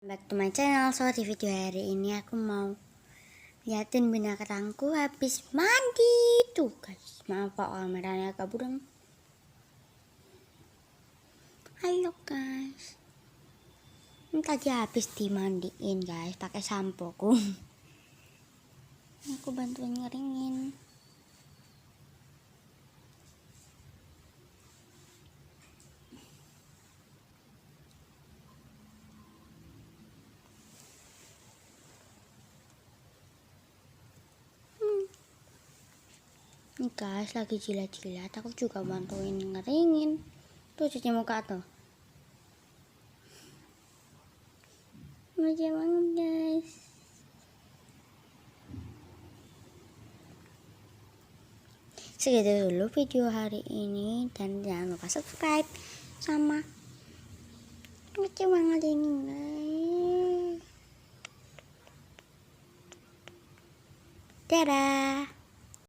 Back to my channel. So di video hari ini aku mau liatin binatangku habis mandi tuh guys. Maaf pak kameranya agak burung. Halo guys, ini tadi habis dimandiin guys pakai sampo ku. Aku bantuin ngeringin. Nih guys, lagi jilat-jilat, aku juga bantuin ngeringin. Tuh cuci muka tuh. Manja banget guys. Segitu dulu video hari ini, dan jangan lupa subscribe sama lucu banget ini guys. Dadah.